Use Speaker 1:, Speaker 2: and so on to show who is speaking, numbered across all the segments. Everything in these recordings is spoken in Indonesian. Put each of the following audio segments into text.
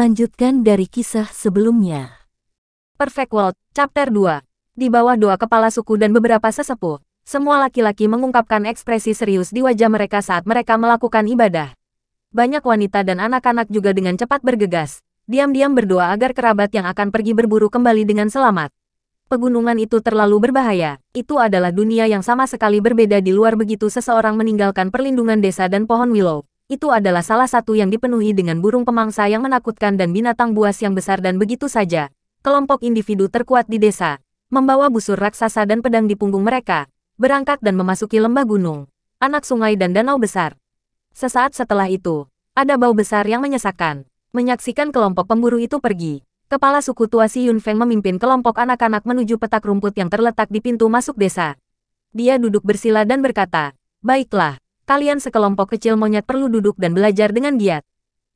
Speaker 1: Melanjutkan dari kisah sebelumnya.
Speaker 2: Perfect World, Chapter 2. Di bawah dua kepala suku dan beberapa sesepuh, semua laki-laki mengungkapkan ekspresi serius di wajah mereka saat mereka melakukan ibadah. Banyak wanita dan anak-anak juga dengan cepat bergegas, diam-diam berdoa agar kerabat yang akan pergi berburu kembali dengan selamat. Pegunungan itu terlalu berbahaya. Itu adalah dunia yang sama sekali berbeda. Di luar begitu seseorang meninggalkan perlindungan desa dan pohon willow. Itu adalah salah satu yang dipenuhi dengan burung pemangsa yang menakutkan dan binatang buas yang besar, dan begitu saja. Kelompok individu terkuat di desa, membawa busur raksasa dan pedang di punggung mereka, berangkat dan memasuki lembah gunung, anak sungai dan danau besar. Sesaat setelah itu, ada bau besar yang menyesakkan. Menyaksikan kelompok pemburu itu pergi, kepala suku tua Si Yunfeng memimpin kelompok anak-anak menuju petak rumput yang terletak di pintu masuk desa. Dia duduk bersila dan berkata, "Baiklah. Kalian sekelompok kecil monyet perlu duduk dan belajar dengan giat."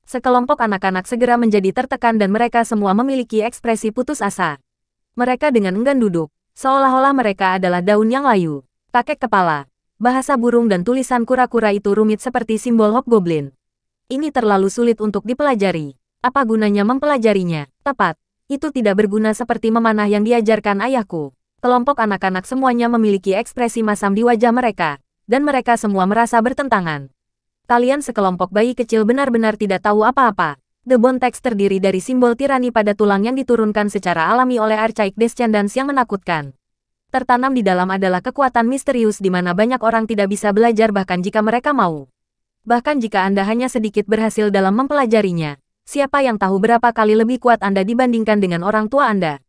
Speaker 2: Sekelompok anak-anak segera menjadi tertekan dan mereka semua memiliki ekspresi putus asa. Mereka dengan enggan duduk, seolah-olah mereka adalah daun yang layu. Kakek kepala, bahasa burung dan tulisan kura-kura itu rumit seperti simbol hobgoblin. Ini terlalu sulit untuk dipelajari. Apa gunanya mempelajarinya? Tepat, itu tidak berguna seperti memanah yang diajarkan ayahku. Kelompok anak-anak semuanya memiliki ekspresi masam di wajah mereka. Dan mereka semua merasa bertentangan. Kalian sekelompok bayi kecil benar-benar tidak tahu apa-apa. The Bontex terdiri dari simbol tirani pada tulang yang diturunkan secara alami oleh Archaic Descendants yang menakutkan. Tertanam di dalam adalah kekuatan misterius di mana banyak orang tidak bisa belajar bahkan jika mereka mau. Bahkan jika Anda hanya sedikit berhasil dalam mempelajarinya, siapa yang tahu berapa kali lebih kuat Anda dibandingkan dengan orang tua Anda.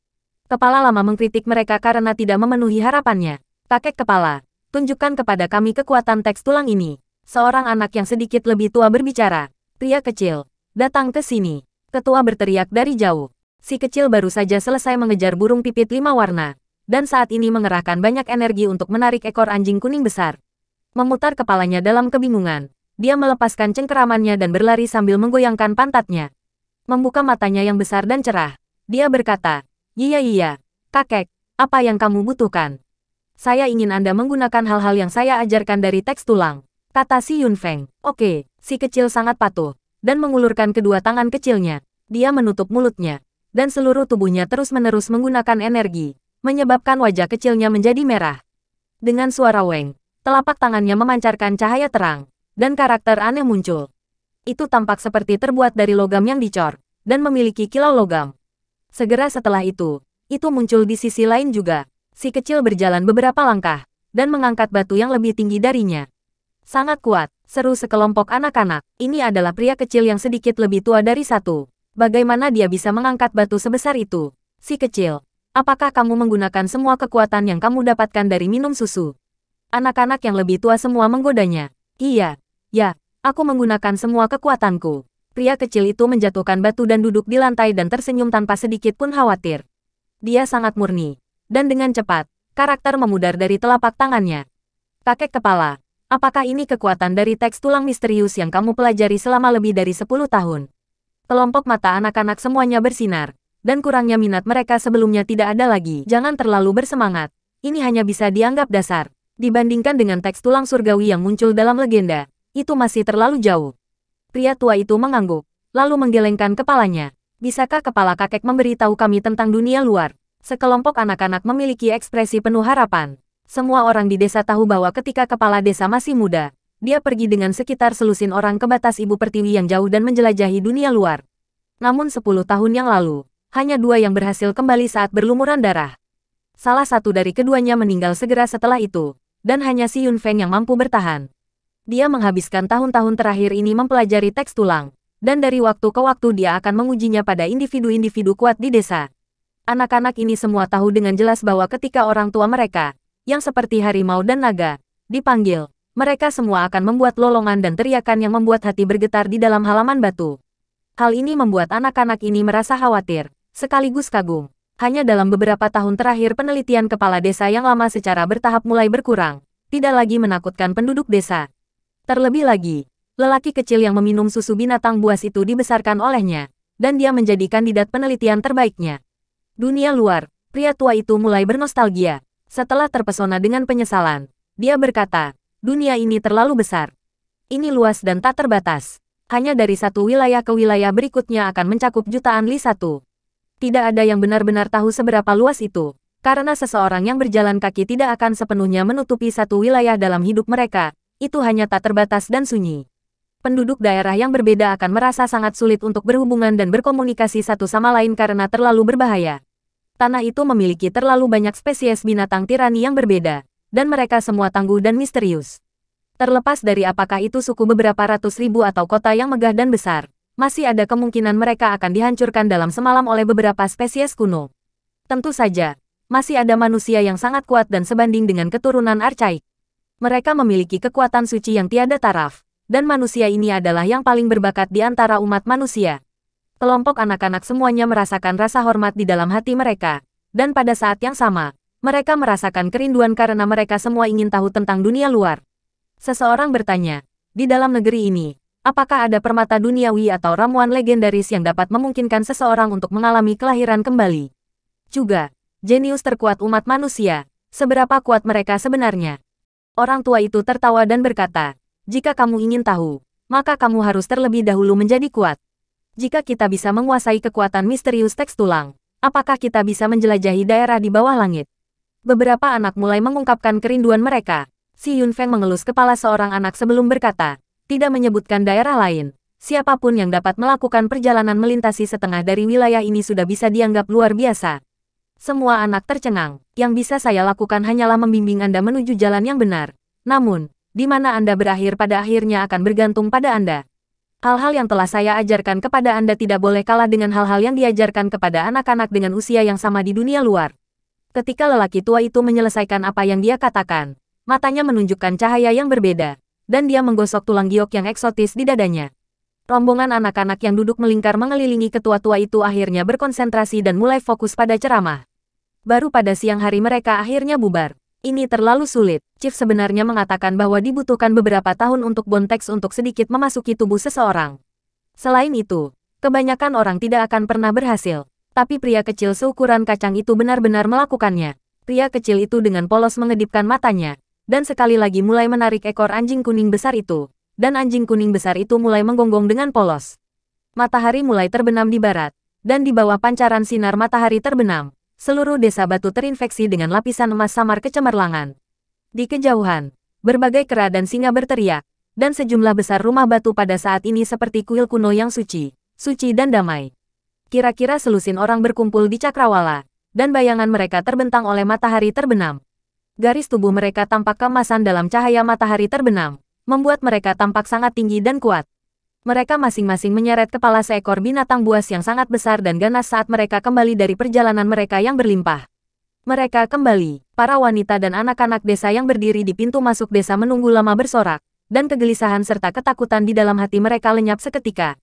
Speaker 2: Kepala lama mengkritik mereka karena tidak memenuhi harapannya. Kakek kepala, tunjukkan kepada kami kekuatan teks tulang ini. Seorang anak yang sedikit lebih tua berbicara. Pria kecil, datang ke sini. Ketua berteriak dari jauh. Si kecil baru saja selesai mengejar burung pipit 5 warna. Dan saat ini mengerahkan banyak energi untuk menarik ekor anjing kuning besar. Memutar kepalanya dalam kebingungan. Dia melepaskan cengkeramannya dan berlari sambil menggoyangkan pantatnya. Membuka matanya yang besar dan cerah. Dia berkata, iya, kakek, apa yang kamu butuhkan? Saya ingin Anda menggunakan hal-hal yang saya ajarkan dari teks tulang, kata Si Yunfeng. Oke, si kecil sangat patuh, dan mengulurkan kedua tangan kecilnya. Dia menutup mulutnya, dan seluruh tubuhnya terus-menerus menggunakan energi, menyebabkan wajah kecilnya menjadi merah. Dengan suara weng, telapak tangannya memancarkan cahaya terang, dan karakter aneh muncul. Itu tampak seperti terbuat dari logam yang dicor, dan memiliki kilau logam. Segera setelah itu muncul di sisi lain juga. Si kecil berjalan beberapa langkah, dan mengangkat batu yang lebih tinggi darinya. Sangat kuat, seru sekelompok anak-anak. Ini adalah pria kecil yang sedikit lebih tua dari satu. Bagaimana dia bisa mengangkat batu sebesar itu? Si kecil, apakah kamu menggunakan semua kekuatan yang kamu dapatkan dari minum susu? Anak-anak yang lebih tua semua menggodanya. Iya, ya, aku menggunakan semua kekuatanku. Pria kecil itu menjatuhkan batu dan duduk di lantai dan tersenyum tanpa sedikit pun khawatir. Dia sangat murni. Dan dengan cepat, karakter memudar dari telapak tangannya. Kakek kepala, apakah ini kekuatan dari teks tulang misterius yang kamu pelajari selama lebih dari 10 tahun? Kelompok mata anak-anak semuanya bersinar, dan kurangnya minat mereka sebelumnya tidak ada lagi. Jangan terlalu bersemangat, ini hanya bisa dianggap dasar. Dibandingkan dengan teks tulang surgawi yang muncul dalam legenda, itu masih terlalu jauh. Pria tua itu mengangguk, lalu menggelengkan kepalanya. Bisakah kepala kakek memberitahu kami tentang dunia luar? Sekelompok anak-anak memiliki ekspresi penuh harapan. Semua orang di desa tahu bahwa ketika kepala desa masih muda, dia pergi dengan sekitar selusin orang ke batas ibu pertiwi yang jauh dan menjelajahi dunia luar. Namun 10 tahun yang lalu, hanya 2 yang berhasil kembali saat berlumuran darah. Salah satu dari keduanya meninggal segera setelah itu, dan hanya Si Yunfeng yang mampu bertahan. Dia menghabiskan tahun-tahun terakhir ini mempelajari teks tulang, dan dari waktu ke waktu dia akan mengujinya pada individu-individu kuat di desa. Anak-anak ini semua tahu dengan jelas bahwa ketika orang tua mereka, yang seperti harimau dan naga, dipanggil, mereka semua akan membuat lolongan dan teriakan yang membuat hati bergetar di dalam halaman batu. Hal ini membuat anak-anak ini merasa khawatir, sekaligus kagum. Hanya dalam beberapa tahun terakhir penelitian kepala desa yang lama secara bertahap mulai berkurang, tidak lagi menakutkan penduduk desa. Terlebih lagi, lelaki kecil yang meminum susu binatang buas itu dibesarkan olehnya, dan dia menjadi kandidat penelitian terbaiknya. Dunia luar, pria tua itu mulai bernostalgia. Setelah terpesona dengan penyesalan, dia berkata, dunia ini terlalu besar. Ini luas dan tak terbatas. Hanya dari satu wilayah ke wilayah berikutnya akan mencakup jutaan li satu. Tidak ada yang benar-benar tahu seberapa luas itu, karena seseorang yang berjalan kaki tidak akan sepenuhnya menutupi satu wilayah dalam hidup mereka, itu hanya tak terbatas dan sunyi. Penduduk daerah yang berbeda akan merasa sangat sulit untuk berhubungan dan berkomunikasi satu sama lain karena terlalu berbahaya. Tanah itu memiliki terlalu banyak spesies binatang tirani yang berbeda, dan mereka semua tangguh dan misterius. Terlepas dari apakah itu suku beberapa ratus ribu atau kota yang megah dan besar, masih ada kemungkinan mereka akan dihancurkan dalam semalam oleh beberapa spesies kuno. Tentu saja, masih ada manusia yang sangat kuat dan sebanding dengan keturunan archaik. Mereka memiliki kekuatan suci yang tiada taraf, dan manusia ini adalah yang paling berbakat di antara umat manusia. Kelompok anak-anak semuanya merasakan rasa hormat di dalam hati mereka, dan pada saat yang sama, mereka merasakan kerinduan karena mereka semua ingin tahu tentang dunia luar. Seseorang bertanya, di dalam negeri ini, apakah ada permata duniawi atau ramuan legendaris yang dapat memungkinkan seseorang untuk mengalami kelahiran kembali? Juga, jenius terkuat umat manusia, seberapa kuat mereka sebenarnya? Orang tua itu tertawa dan berkata, jika kamu ingin tahu, maka kamu harus terlebih dahulu menjadi kuat. Jika kita bisa menguasai kekuatan misterius teks tulang, apakah kita bisa menjelajahi daerah di bawah langit? Beberapa anak mulai mengungkapkan kerinduan mereka. Si Yunfeng mengelus kepala seorang anak sebelum berkata, tidak menyebutkan daerah lain. Siapapun yang dapat melakukan perjalanan melintasi setengah dari wilayah ini sudah bisa dianggap luar biasa. Semua anak tercengang. Yang bisa saya lakukan hanyalah membimbing Anda menuju jalan yang benar. Namun, di mana Anda berakhir pada akhirnya akan bergantung pada Anda. Hal-hal yang telah saya ajarkan kepada Anda tidak boleh kalah dengan hal-hal yang diajarkan kepada anak-anak dengan usia yang sama di dunia luar. Ketika lelaki tua itu menyelesaikan apa yang dia katakan, matanya menunjukkan cahaya yang berbeda, dan dia menggosok tulang giok yang eksotis di dadanya. Rombongan anak-anak yang duduk melingkar mengelilingi ketua tua itu akhirnya berkonsentrasi dan mulai fokus pada ceramah. Baru pada siang hari mereka akhirnya bubar. Ini terlalu sulit. Chief sebenarnya mengatakan bahwa dibutuhkan beberapa tahun untuk Bontex untuk sedikit memasuki tubuh seseorang. Selain itu, kebanyakan orang tidak akan pernah berhasil. Tapi pria kecil seukuran kacang itu benar-benar melakukannya. Pria kecil itu dengan polos mengedipkan matanya, dan sekali lagi mulai menarik ekor anjing kuning besar itu, dan anjing kuning besar itu mulai menggonggong dengan polos. Matahari mulai terbenam di barat, dan di bawah pancaran sinar matahari terbenam, seluruh desa batu terinfeksi dengan lapisan emas samar kecemerlangan. Di kejauhan, berbagai kera dan singa berteriak, dan sejumlah besar rumah batu pada saat ini seperti kuil kuno yang suci dan damai. Kira-kira selusin orang berkumpul di cakrawala, dan bayangan mereka terbentang oleh matahari terbenam. Garis tubuh mereka tampak keemasan dalam cahaya matahari terbenam, membuat mereka tampak sangat tinggi dan kuat. Mereka masing-masing menyeret kepala seekor binatang buas yang sangat besar dan ganas saat mereka kembali dari perjalanan mereka yang berlimpah. Mereka kembali, para wanita dan anak-anak desa yang berdiri di pintu masuk desa menunggu lama bersorak, dan kegelisahan serta ketakutan di dalam hati mereka lenyap seketika.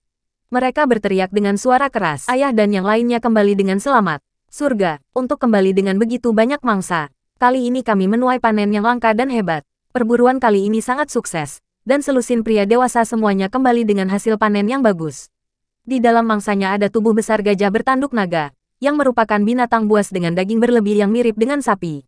Speaker 2: Mereka berteriak dengan suara keras, ayah dan yang lainnya kembali dengan selamat. Surga, untuk kembali dengan begitu banyak mangsa. Kali ini kami menuai panen yang langka dan hebat. Perburuan kali ini sangat sukses, dan selusin pria dewasa semuanya kembali dengan hasil panen yang bagus. Di dalam mangsanya ada tubuh besar gajah bertanduk naga, yang merupakan binatang buas dengan daging berlebih yang mirip dengan sapi.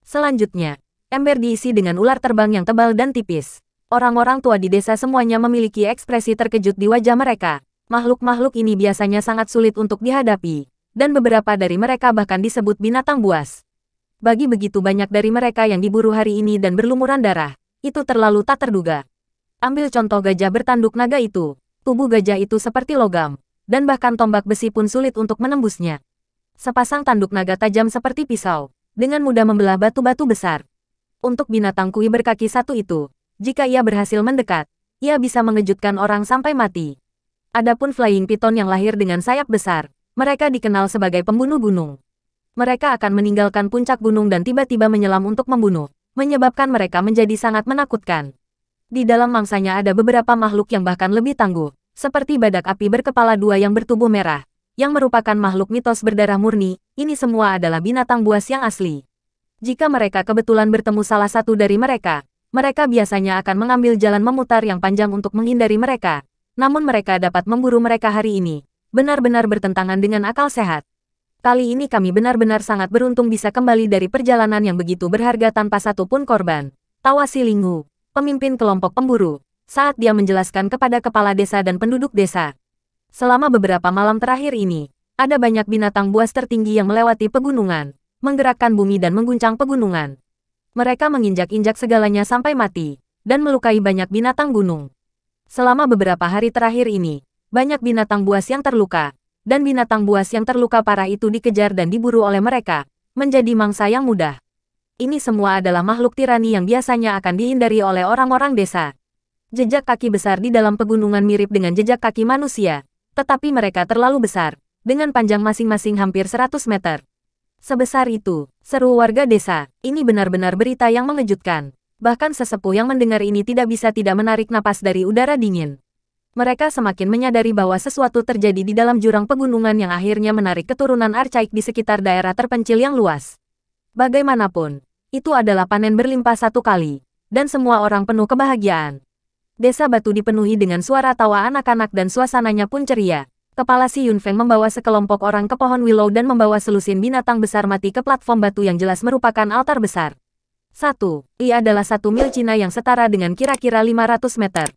Speaker 2: Selanjutnya, ember diisi dengan ular terbang yang tebal dan tipis. Orang-orang tua di desa semuanya memiliki ekspresi terkejut di wajah mereka. Makhluk-makhluk ini biasanya sangat sulit untuk dihadapi, dan beberapa dari mereka bahkan disebut binatang buas. Bagi begitu banyak dari mereka yang diburu hari ini dan berlumuran darah, itu terlalu tak terduga. Ambil contoh gajah bertanduk naga itu. Tubuh gajah itu seperti logam, dan bahkan tombak besi pun sulit untuk menembusnya. Sepasang tanduk naga tajam seperti pisau, dengan mudah membelah batu-batu besar. Untuk binatang kui berkaki satu itu, jika ia berhasil mendekat, ia bisa mengejutkan orang sampai mati. Adapun Flying Python yang lahir dengan sayap besar, mereka dikenal sebagai pembunuh gunung. Mereka akan meninggalkan puncak gunung dan tiba-tiba menyelam untuk membunuh, menyebabkan mereka menjadi sangat menakutkan. Di dalam mangsanya ada beberapa makhluk yang bahkan lebih tangguh, seperti badak api berkepala dua yang bertubuh merah, yang merupakan makhluk mitos berdarah murni. Ini semua adalah binatang buas yang asli. Jika mereka kebetulan bertemu salah satu dari mereka, mereka biasanya akan mengambil jalan memutar yang panjang untuk menghindari mereka. Namun mereka dapat memburu mereka hari ini, benar-benar bertentangan dengan akal sehat. Kali ini kami benar-benar sangat beruntung bisa kembali dari perjalanan yang begitu berharga tanpa satupun korban. Tawa si Linghu, pemimpin kelompok pemburu, saat dia menjelaskan kepada kepala desa dan penduduk desa. Selama beberapa malam terakhir ini, ada banyak binatang buas tertinggi yang melewati pegunungan, menggerakkan bumi dan mengguncang pegunungan. Mereka menginjak-injak segalanya sampai mati, dan melukai banyak binatang gunung. Selama beberapa hari terakhir ini, banyak binatang buas yang terluka, dan binatang buas yang terluka parah itu dikejar dan diburu oleh mereka, menjadi mangsa yang mudah. Ini semua adalah makhluk tirani yang biasanya akan dihindari oleh orang-orang desa. Jejak kaki besar di dalam pegunungan mirip dengan jejak kaki manusia, tetapi mereka terlalu besar, dengan panjang masing-masing hampir 100 meter. Sebesar itu, seru warga desa, ini benar-benar berita yang mengejutkan. Bahkan sesepuh yang mendengar ini tidak bisa tidak menarik napas dari udara dingin. Mereka semakin menyadari bahwa sesuatu terjadi di dalam jurang pegunungan yang akhirnya menarik keturunan archaik di sekitar daerah terpencil yang luas. Bagaimanapun, itu adalah panen berlimpah satu kali, dan semua orang penuh kebahagiaan. Desa batu dipenuhi dengan suara tawa anak-anak dan suasananya pun ceria. Kepala si Yunfeng membawa sekelompok orang ke pohon willow dan membawa selusin binatang besar mati ke platform batu yang jelas merupakan altar besar. 1. Ia adalah 1 mil Cina yang setara dengan kira-kira 500 meter.